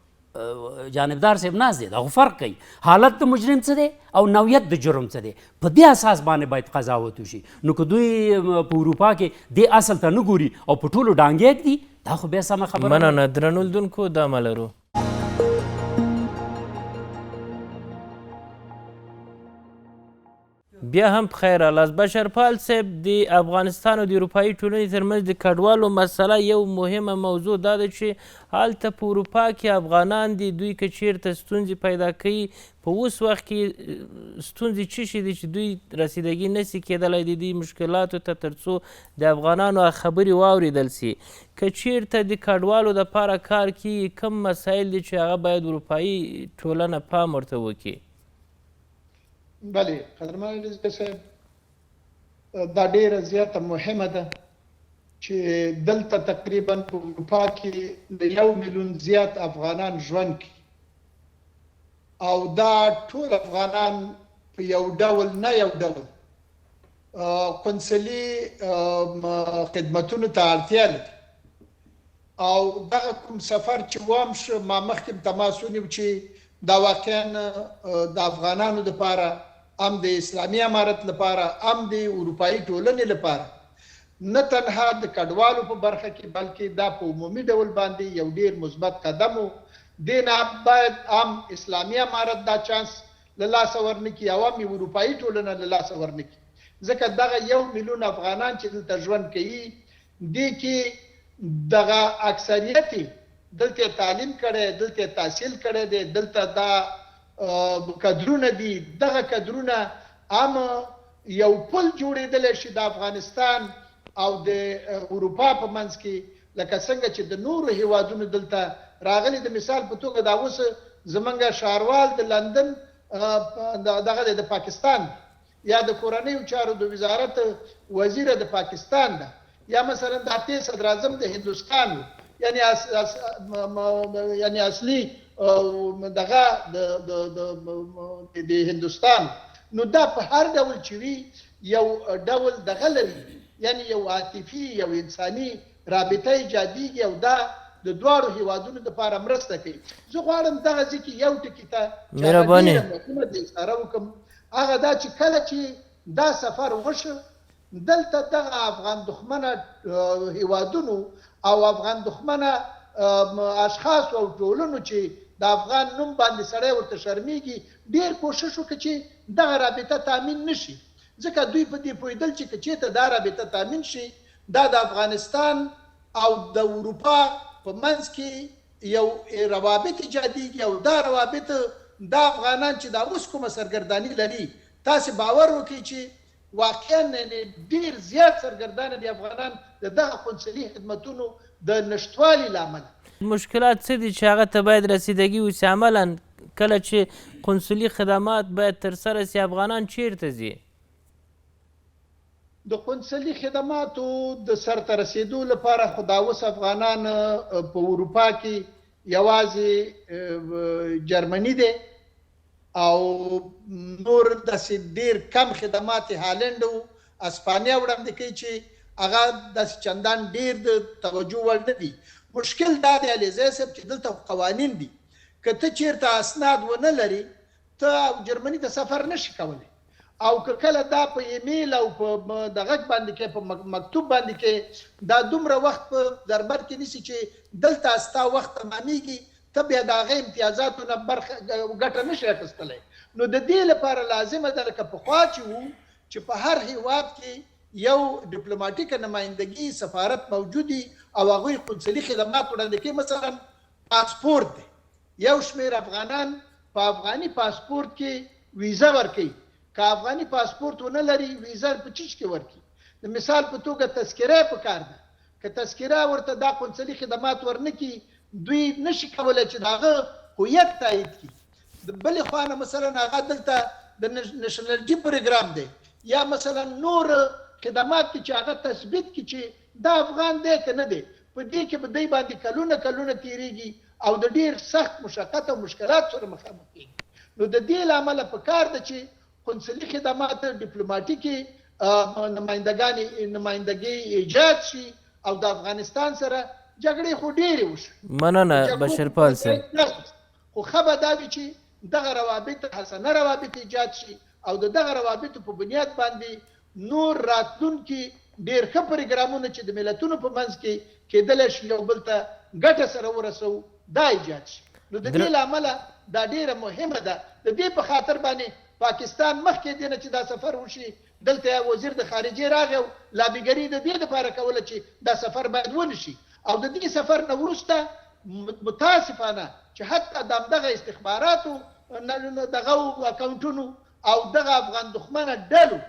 C: جانبدار صاحب ناز دی، دا خو فرق کوي. حالت د مجرم څه دی او نوعیت د جرم څه دی، په دې اساس باندې باید قضاوت وشي. نو که دوی په اروپا کې دې اصل ته نه ګوري او په ټولو ډانګې ږدي، دا خو بیا سمه خبره ده.
A: مننه درنو لیدونکو، دمه لرو. بیا هم بخیر رالاست. بشرپال صاحب، د افغانستان او د اروپایي ټولنې ترمنځ د کډوالو مسله یو مهمه موضوع دا ده چې هلته په اروپا کې افغانان دي، دوی که چیرته ستونزې پیدا کوي، په اوس وخت کې ستونزې څه شي دي چې دوی رسیدګي نسي کېدلی د دې مشکلاتو ته تر څو د افغانانو خبرې واورېدل سي. که چیرته د کډوالو دپاره کار کیږي، کوم مسایل دي چې هغه باید اروپایي ټولنه پام ورته وکړي؟
D: بله قدرمن رضا صاحب، دا ډیره زیاته مهمه ده چې دلته تقریبا په اروپا کې د 1 میلیون زیات افغانان ژوند کوي، او دا ټول افغانان په یو ډول نه یو ډول قونسلي خدمتونو ته اړتیا لري. او دغه کوم سفر چې وام شه، ما مخکې تماس ونیو چې دا واقعا د افغانانو دپاره، هم د اسلامي امارت لپاره، هم د اروپایي ټولنې لپاره، نه تنها د کډوالو په برخه کې بلکې دا په عمومي ډول باندې یو ډیر مثبت قدم و. دې نه باید هم اسلامي امارت دا چانس له لاسه ورنکړي او هم اروپایي ټولنه له لاسه ورنکړي، ځکه دغه 1 میلیون افغانان چې دلته ژوند کوي، دې کې دغه اکثریت دلته تعلیم کړی، دلته تحصیل کړی دی، دلته دا کدرونه دي. دغه کدرونه هم یو پل جوړېدلی شي د افغانستان او د اروپا په منځ کې، لکه څنګه چې د نورو هیوادونو دلته راغلي. د مثال په توګه دا اوس زمونږ ښاروال د لندن دغه د پاکستان یا د کورنیو چارو د وزارت وزیره د پاکستان ده، یا مثلا د اتې صدر اعظم د هندوستان، یعنی اصلي دغه د هندوستان. نو دا په هر ډول چې وي یو ډول دغه لري، یعنی یو عاطفي یو انساني رابطه ایجادیږي او دا د دواړو هیوادونو دپاره مرسته کوي. زه غواړم دغه ځای کې یو ټکي ته
A: مهرباني
D: د اشاره وکړم، هغه دا چې کله چې دا سفر وشو دلته دغه افغان دښمنه هیوادونو او افغان دښمنه اشخاص او ټولنو چې د افغان نوم باندې سړی ورته شرمیږي ډیر کوشش وکړي چې دغه رابطه تامین نشي، ځکه دوی په دې پوهېدل چې که چېرته دا رابطه تامین شي دا د افغانستان او د اروپا په منځ کې یو روابط ایجادیږي او دا روابط دا افغانان چې دا اوس کومه سرګرداني لري تاسې باور وکړئ چې واقعا ډیر زیات سرګردانه دي افغانان د دغه قونسلي خدمتونو د نشتوالي له امله.
A: مشکلات څه دي چې هغه ته باید رسیدګي وشي؟ عملا کله چې قونسلي خدمات باید ترسره سي افغانان چیرته ځي؟
D: د قونسلي خدماتو د سرته رسیدو لپاره خو دا اوس افغانان په اروپا کې یوازې جرمني دی او نور داسې ډیر کم خدمات هالند او اسپانیا وړاندې کوي چې هغه داسې چندان ډیر د توجه وړ نه دي. مشکل دا دی علیزی صاحب چې دلته قوانین دي، که ته چیرته اسناد ونه لري ته جرمني ته سفر نشي کولی، او که کله دا په ایمیل او په دغه باندې کې په مکتوب باندې کې دا دومره وخت په دربر کې نیسي چې دلته ستا وخت تمامیږي ته بیا د هغه امتیازاتو نه برخه ګټه نشي اخیستلی. نو د دې لپاره لازمه ده لکه پخوا چې وو چې په هر هیواد کې یو ډیپلوماټیکه نمایندګي سفارت موجودي او هغوی قونسلي خدمات وړاندې کوي. مثلا پاسپورت دی، یو شمېر افغانان په افغاني پاسپورت کې ویزه ورکوي، که افغاني پاسپورت ونه لري ویزه په چیچ کې ورکوي. د مثال په توګه تذکره پکار ده، که تذکره ورته دا قونسلي خدمات ورنکي دوی نشي کولی چې د هغه هویت تایید کړي. د بلې خوا نه مثلا هغه دلته د نشنلټي پروګرام دی یا مثلا نور خدمات کې چې هغه تثبیت کړي چې دا افغان دی که نه دی، په دې کې به دی باندې کلونه تیریږي او د ډیر سخت مشقت او مشکلات سره مخامخ کېږي. نو د دې له امله پکار ده چې قونسلي خدمات ډیپلوماټیکي نمایندګي ایجاد شي او د افغانستان سره جګړې خو ډېرې وشي.
A: مننه بشرپال صاحب.
D: خو ښه به دا وي چې دغه روابط حسنه روابط ایجاد شي او د دغه روابطو په بنیاد باندې نور راتلونکي ډېر ښه پروګرامونه چې د ملتونو په منځ کې کېدلی شي یو بل ته ګټه سره ورسوو دا ایجاد شي. نو د دې له امله دا ډېره مهمه ده. د دې په خاطر باندې پاکستان مخکې دی نه چې دا سفر وشي دلته وزیر د خارجې راغی او لابیګري د دې دپاره کوله چې دا سفر باید ونشي او د دې سفر نه وروسته متاسفانه چې حتی د همدغه استخباراتو دغه اکاونټونو او دغه افغان دښمنه ډلو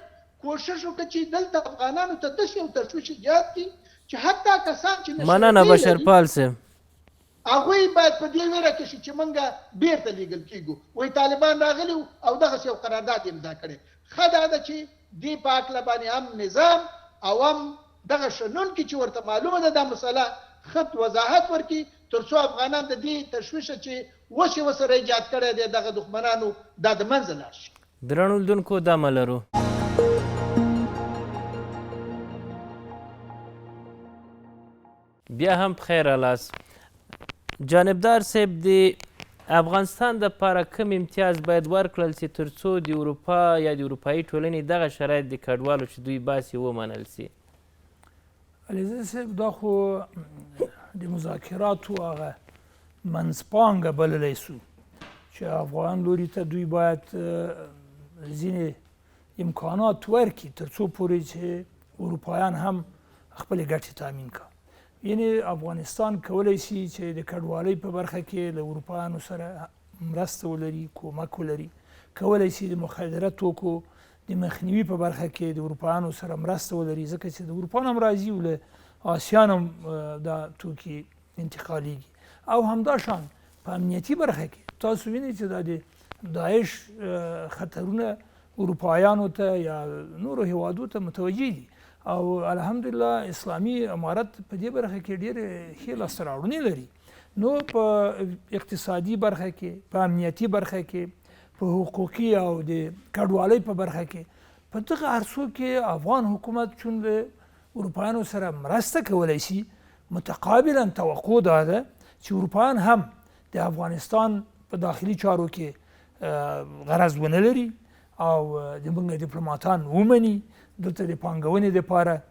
D: کوشش وکړي چې دلته افغانانو ته داسې یو تشویش ایجاد کړي چې حتی کسان چې
A: مننه بشرپال صاحب
D: هغوی باید په دې ویره کې شي چې موږ بیرته لیږل کېږو. وایي طالبان راغلي او دغسې یو قرارداد امضا کړی. ښه دا ده چې دې په هکله باندې هم نظام او هم دغه شنونکي چې ورته معلومه ده دا مسله ښه وضاحت ورکړي تر څو افغانان د دې تشویشه چې اوس یې ورسره ایجاد کړی دی دغه دښمنانو دا د منځه لاړ شي.
A: درنو لیدونکو دمه لرو. بیا هم بخیر رالاست. جانبدار صاحب د افغانستان دپاره کوم امتیاز باید ورکړل سي تر څو د اروپا یا د اروپایي ټولنې دغه شرایط د کډوالو چې دوی باسي ومنل سي؟
B: علیزی صاحب دا خو د مذاکراتو هغه منځپانګه بللی سو چې افغان لوري ته دوی باید ځینې امکانات ورکړي تر څو پورې چې اروپایان هم خپلې ګټې تامین کړي. یعنی افغانستان کولی شي چې د کډوالۍ په برخه کې له اروپایانو سره مرسته ولري، کومک ولري، کولی شي د مخدره توکو د مخنیوي په برخه کې د اروپایانو سره مرسته ولري ځکه چې د اروپا هم راځي او له آسیان هم دا توکي انتقالیږي او همداشان په امنیتي برخه کې تاسو وینئ چې دا د داعش خطرونه اروپایانو ته یا نورو هیوادو ته متوجه دي او الحمدلله اسلامي امارت په دې برخه کې ډېرې ښې لاسته راوړنې لري. نو په اقتصادي برخه کې، په امنیتي برخه کې، په حقوقي او د کډوالۍ په برخه کې، په دغه عرصو کې افغان حکومت چون له اروپایانو سره مرسته کولی شي، متقابلا توقع دا ده چې اروپایان هم د افغانستان په داخلي چارو کې غرض ونه لري او د موږ ډیپلوماتان ومني، دلته د پانګونې دپاره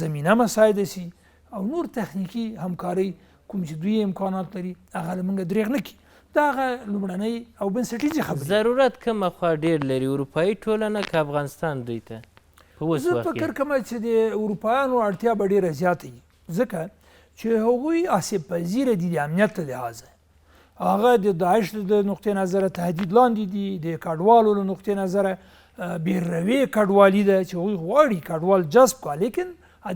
B: زمینه مساعده شي او نور تخنیکي همکارۍ کوم چې دوی امکانات لري هغه له موږ دریغ نه کړي. دا هغه لومړنۍ او بنسټیزې خبرې.
A: ضرورت کومه خوا ډېر لري، اروپایي ټولنه که افغانستان دوی ته په اوس
B: زه
A: وخت
B: فکر کوم چې د اروپایانو اړتیا به ډېره زیاته وي، ځکه چې هغوی آسیب پذیره دي د امنیت له لحاظه. هغه د داعش د نقطې نظره تهدید لاندې دي، د کډوالو له نقطې نظره بیروي کډوالي ده چې هغوی غواړي کډوال جذب کړه، لیکن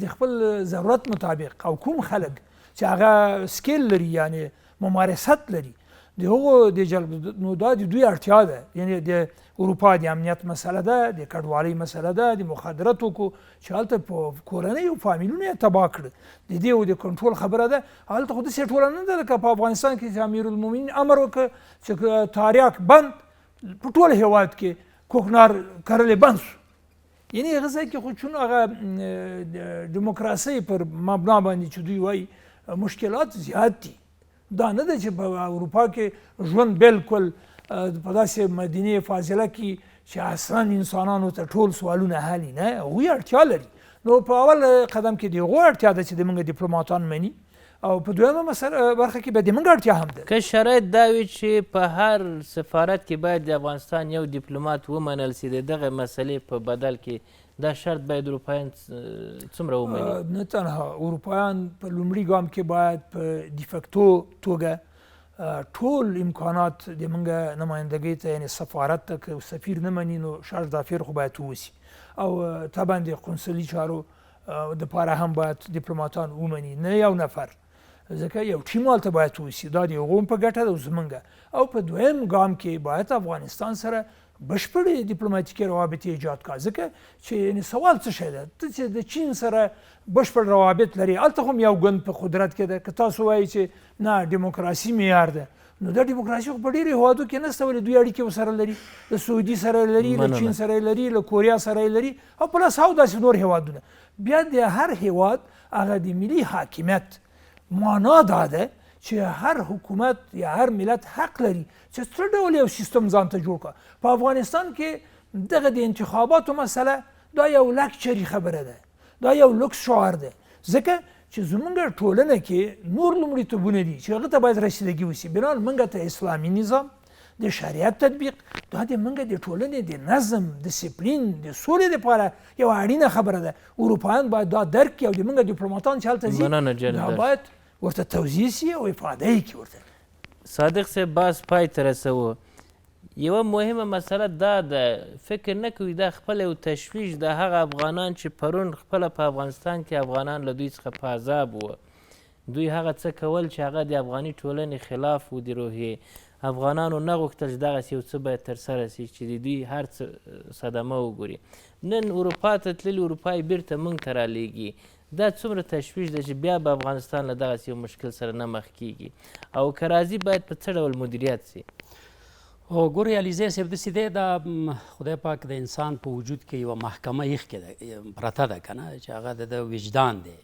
B: د خپل ضرورت مطابق او کوم خلک چې هغه سکیل لري یعنی ممارست لري د هغو د جلب، نو دا د دوی اړتیا ده. یعنی د اروپا د امنیت مسله ده، د کډوالۍ مسله ده، د مخدراتو کو چې هلته په کورنۍ او فامیلونه یې تباه کړه، د دې او د کنټرول خبره ده. هلته خو داسې ټوله نه ده لکه په افغانستان کې چې امیرالمؤمنین امر وکړ چې تاریاک بند په ټول هیواد کې کوکنار کرل بند شو. یعنی هغه ځای کې خو چون هغه دیموکراسۍ پر مبنا باندې چې دوی وایي مشکلات زیات دي. دا نه ده چې په اروپا کې ژوند بالکل په داسې مدینه فاضله کې چې اصلا انسانانو ته ټول سوالونه حل نه، هغوی اړتیا لري. نو په اول قدم کې د هغو اړتیا ده چې د موږ ډیپلوماتان مني او په دویمه برخه کې به د موږ اړتیا هم ده.
A: که شرایط دا وي چې په هر سفارت کې باید د افغانستان یو ډیپلومات ومنل سي، د دغه مسلې په بدل کې دا شرط باید اروپایان څومره ومني؟
B: نه تنها اروپایان په لومړي ګام کې باید په دیفکتو توګه ټول امکانات د موږ نمایندګۍ ته یعنې سفارت ته که سفیر نه مني نو شارژ دافیر خو باید ووسي او طبعا د قونسلي چارو دپاره هم باید دیپلوماتان ومني، نه یو نفر، ځکه یو ټیم هلته باید ووسي. دا د هغو په ګټه ده او زموږ. او په دویم ګام کې باید افغانستان سره بشپړې ډیپلوماتیکي روابط ایجاد کړه، ځکه چې سوال څه شی ده، ته چې د چین سره بشپړ روابط لري، هلته هم یو ګوند په قدرت کې ده. که تاسو وایي چې نه ډیموکراسي معیار ده، نو دا ډیموکراسي خو په ډېرو هېوادو کې نشته، ولې دوی اړیکې ورسره لري، له سعودي سره لري، له چین سره لري، له کوریا سره لري او پلس او داسې نور هېوادونه. بیا د هر هېواد هغه د ملي حاکمیت معنا دا ده چې هر حکومت یا هر ملت حق لري چې څه ډول یو سیستم ځان ته جوړ کړه. په افغانستان کې دغه د انتخاباتو مسله دا یو لکچري خبره ده، دا یو لوکس شعار ده، ځکه چې زموږ ټولنه کې نور لومړیتوبونه دي چې هغه ته باید رسیدګي وشي. بنال موږ ته اسلامي نظام، د شریعت تطبیق، دا د موږ د ټولنې د نظم، ډسپلین، د سولې دپاره یو اړینه خبره ده. اروپایان باید دا درک کړي او د موږ ډیپلوماتان چې هلته ځي دا باید ورته توضیح سي او افاده یې کړي ورته.
A: صادق صاحب باز پای ته رسوو. یوه مهمه مسله دا ده، فکر نه کوي دا خپل یو تشویش د هغه افغانان چې پرون خپله په افغانستان کې افغانان له دوی څخه په عذاب وه، دوی هغه څه کول چې هغه د افغاني ټولنې خلاف و د روحیې. افغانانو نه غوښتل چې دغسې یو څه باید ترسره سي چې د دوی هر څه صدمه وګوري. نن اروپا ته تللي اروپا یې بیرته موږ ته رالیږي. دا څومره تشویش ده چې بیا به افغانستان له دغسې یو مشکل سره نه مخ کیږي او که راځي باید په څه ډول مدیریت سي؟
C: ګورې علیزی صاحب داسې دی، دا خدای پاک د انسان په وجود کې یوه محکمه ایښې ده پرته ده که نه، چې هغه د وجدان دی.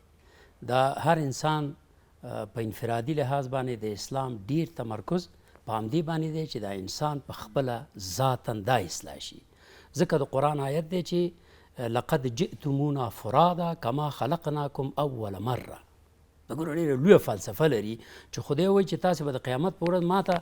C: دا هر انسان په انفرادي لحاظ باندې د اسلام ډیر تمرکز په همدې باندې دی چې دا انسان په خپله ذاتاً دا اصلاح شي. ځکه د قرآن آیت دی چې لقد جئتمونا فرادا کما خلقناکم اول مره. دا ګوره ډېره لویه فلسفه لري چې خدای وایي چې تاسې به د قیامت په ورځ ماته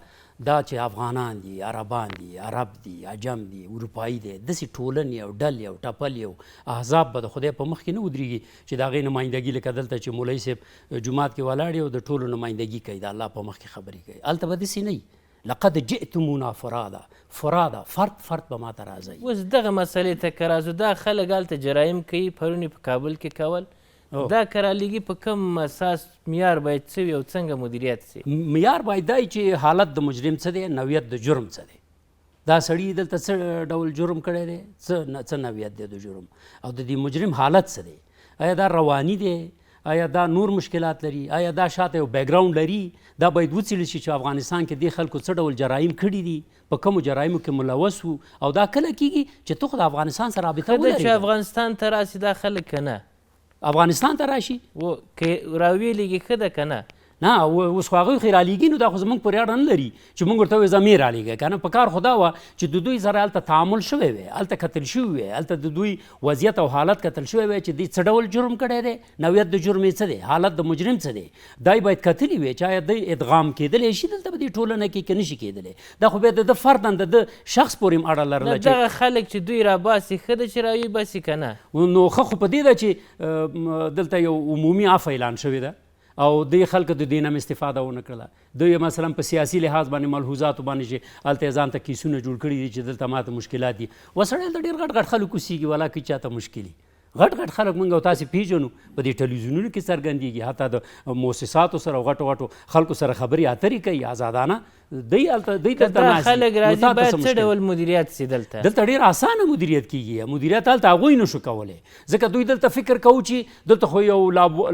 C: دا چې افغانان دي، عربان دي، عرب دي، عجم دي، اروپایي دي، داسې ټولنې او ډلې او ټپلې او احزاب به د خدای په مخ کې نه ودرېږي چې د هغې نمایندګي لکه دلته چې مولوي صاحب جومات کې ولاړ او د ټولو نمایندګي کوي، د الله په مخ کې خبرې کوي. هلته به داسې نه وي. لقد جئتمونا فرادا، فرادا فرد به ماته راځئ.
A: اوس دغه مسلې ته که راځو، دا خلک هلته جرایم کوي، پرون په کابل کې کول، دا کرالیګي په کوم اساس معیار باید څه وي او څنګه مدیریت سي؟
C: معیار باید دا چې حالت د مجرم څه دی، نوعیت د جرم څه دی، دا سړي دلته څه ډول جرم کړی دی، څه نوعیت دی د جرم، او د دې مجرم حالت څه دی، آیا دا رواني دی، آیا دا نور مشکلات لري، آیا دا شاته یو بیکګراوند لري. دا باید وڅېړل شي چې افغانستان کې دې خلکو څه ډول جرایم کړي دي، په کومو جرایمو کې ملوث وو، او دا کله کېږي چې ته خو د افغانستان سره رابطه
A: ښه ده
C: ولرې.
A: چې افغانستان ته راسي دا خلک که نه
C: افغانستان ته راشي
A: که راویلېږي ښه ده که نه؟
C: نه اوس خو هغوی خو رالیږي، نو دا خو زموږ پورې اړه نه لري چې موږ ورته وایو ځه مې رالیږه، که نه په کار خو دا وه چې د دوی سره هلته تعامل شوی وی، هلته کتل شوي وی، هلته د دوی وضعیت او حالت کتل شوی وی چې دوی څه ډول جرم کړی دی، نوعیت د جرم یې څه دی، حالت د مجرم څه دی، دا یې باید کتلي وي چې آیا دوی ادغام کېدلی شي دلته په دې ټولنه کې که نه شي کېدلی. دا خو بیا د فرداً د شخص پورې هم اړه لرله چې
A: دغه خلک چې دوی راباسي ښه ده چې راوي باسي که نه؟
C: نو ښه خو په دې ده چې دلته یو عمومي عفو اعلان شوې ده او دې خلکو د دې نه هم استفاده ونه کړله. دوی مثلا په سیاسي لحاظ باندې ملحوظاتو باندې چې هلته یې ځان ته کیسونه جوړ کړي دي چې دلته ماته مشکلات دي، وسړی هلته ډېر غټ غټ خلک اوسېږي، ولا که چاته مشکل غټ غټ خلک موږ او تاسې پیژنو، په دې ټلویزیونونو کې څرګندېږي، حتی د مؤسساتو سره او غټو غټو خلکو سره خبرې اترې کوي آزادانه. دوی دلته
A: دا خلک راځي باید څه ډول مدیریت سي دلته؟
C: دلته ډېر اسانه مدیریت کېږي، مدیریت هلته هغوی نشو کولی، ځکه دوی دلته فکر کوو چې دلته خو یو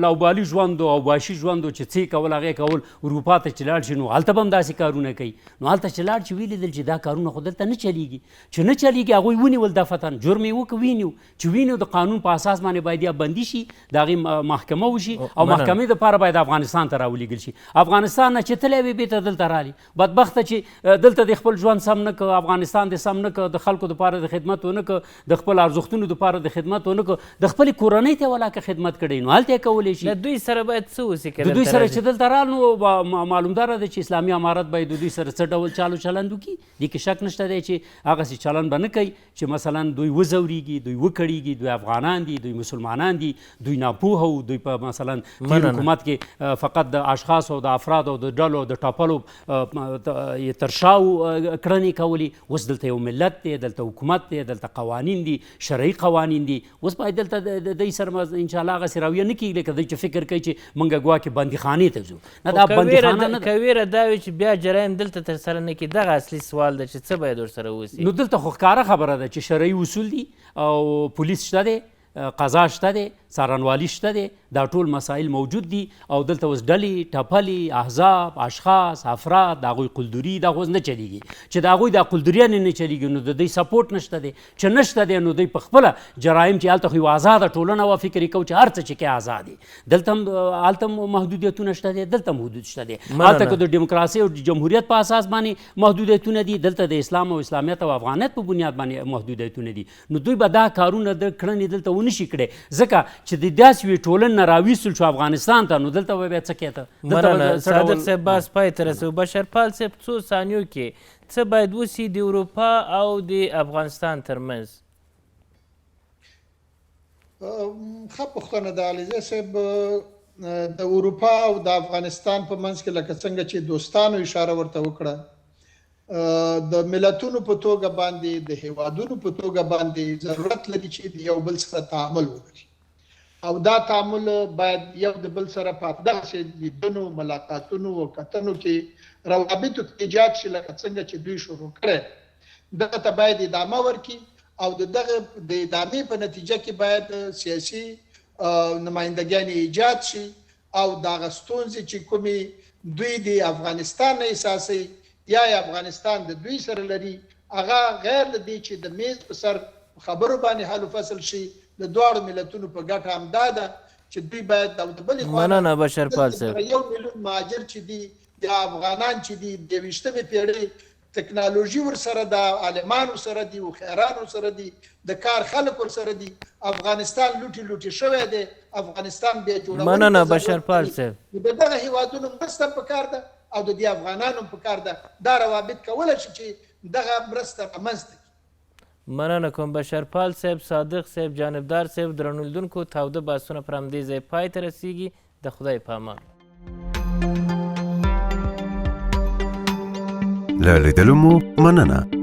C: لاوبالي ژوند او باشي ژوند چې څه یې کول هغې کول، اروپا ته چې لاړ شي نو هلته به هم داسې کارونه کوي، نو هلته چې لاړ شي ویې لیدل چې دا کارونه خو دلته نه چلیږي، چې نه چلیږي هغوی ونیول دفتن جرم یې وکړه، وینیو چې وینیو د قانون په اساس باندې باید یا بندي شي، د هغې محکمه وشي او محکمې دپاره باید افغانستان ته راولیږل شي. افغانستان نه چې تللی وي بېرته دلته رالي، بدبخته چې دلته د خپل ژوند سم نه که، افغانستان د سم نه که، د خلکو دپاره د خدمت ونه که، د خپل ارزښتونو دپاره د خدمت ونه که، د خپلې کورنۍ ته ولا که خدمت کړی نو هلته یې کولی شي.
A: د دوی سره باید څه وسي که
C: د دوی سره چې دلته رال نو معلومداره ده چې اسلامي امارت باید د دوی سره څه ډول چالو چلند وکړي. دې کې شک نشته دی چې هغسې چلند به نه کوي چې مثلا دوی وځورېږي، دوی وکړېږي، دوی افغانان دي، دوی مسلمانان دي، دوی ناپوهه وو، دوی په مثلا تېر حکومت کې فقط د اشخاصو او د افرادو او د ډلو د ټاپلو تر شا کړنې کولې. اوس دلته یو ملت دی، دلته حکومت دی، دلته قوانین دي، شرعي قوانین دي، اوس باید دلته د دوی سره انشاءالله هغسې رویه نه کېږي لکه دوی چې فکر کوي چې موږ ګواکې بندیخانې ته ځو. نه دا بندیخانه نه ده.
A: که ویره دا وي چې بیا جرایم دلته ترسره نه کړي، دغه اصلي سوال ده چې څه باید ورسره وسي.
C: نو دلته خو ښکاره خبره ده چې شرعي اصول دي او پولیس شته دی، قضا شته دی، څارنوالي شته دی، دا ټول مسایل موجود دي او دلته اوس ډلې ټپلې احزاب اشخاص افراد د هغوی قلدري دا خو نه چلیږي، چې د هغوی دا قلدریانې نه چلیږي نو د دوی سپورټ نشته دی، چې نشته دی نو دوی په خپله جرایم چې هلته خو یوه ازاده ټولنه وه فکر یې کوو چې هر څه چې کوي ازاد دی، هلته هم محدودیتونه شته دی، دلته هم حدود شته دی، هلته که د ډیموکراسۍ او جمهوریت په اساس باندې محدودیتونه دي، دلته د اسلام او اسلامیت او افغانیت په بنیاد باندې محدودیتونه دي. نو دوی به دا کارونه د کړنې دلته ونه شي کړی، ځکه چې د داسې یوې ټولنې نه راویستل شو افغانستان ته نو دلته به بیا څه کېته.
A: مننه صادق صاحب، بحث پای ته رسوو. بشرپال صاحب، څو ثانیو کې څه باید وسي د اروپا او د افغانستان ترمنځ؟
D: ښه پوښتنه ده علیزی صاحب. د اروپا او د افغانستان په منځ کې لکه څنګه چې دوستانو اشاره ورته وکړه، د ملتونو په توګه باندې، د هیوادونو په توګه باندې ضرورت لري چې د یو بل سره تعامل وکړي او دا تعامل باید یو د بل سره په داسې لیدنو، ملاقاتونو او کتنو کې روابطو کې ایجاد شي لکه څنګه چې دوی شروع کړی. دغه ته باید ادامه ورکړي او د دغه د ادامې په نتیجه کې باید سیاسي نمایندګیانې ایجاد شي او دغه ستونزې چې کومې دوی د افغانستان نه احساسوي یا افغانستان د دوی سره لري، هغه غیر له دې چې د میز په سر خبرو باندې حل و فصل شي، د دواړو ملتونو په ګټه همدا ده چې دوی باید د بلې خوا
A: مننه بشرپال صاحب.
D: 1 میلیون مهاجر چې دي، د افغانان چې دي، د 20مې پیړۍ ټکنالوژي ورسره ده، عالمانو سره دي، هوښیارانو سره دي، د کار خلک ورسره دي. افغانستان لوټي لوټي شوی دی، افغانستان بیا جوړول.
A: مننه بشرپال صاحب.
D: د دغه هیوادونو مرسته پکار ده او د دې افغانانو پکار ده دا روابط کولی شي چې دغه مرسته رامنځته کړي.
A: مننه کوم بشرپال صاحب، صادق صاحب، جانبدار صاحب. درنو لیدونکو، تاوده بحثونه پر همدې ځای پای ته رسیږي. د خدای په امان.
E: له لیدلو مو مننه.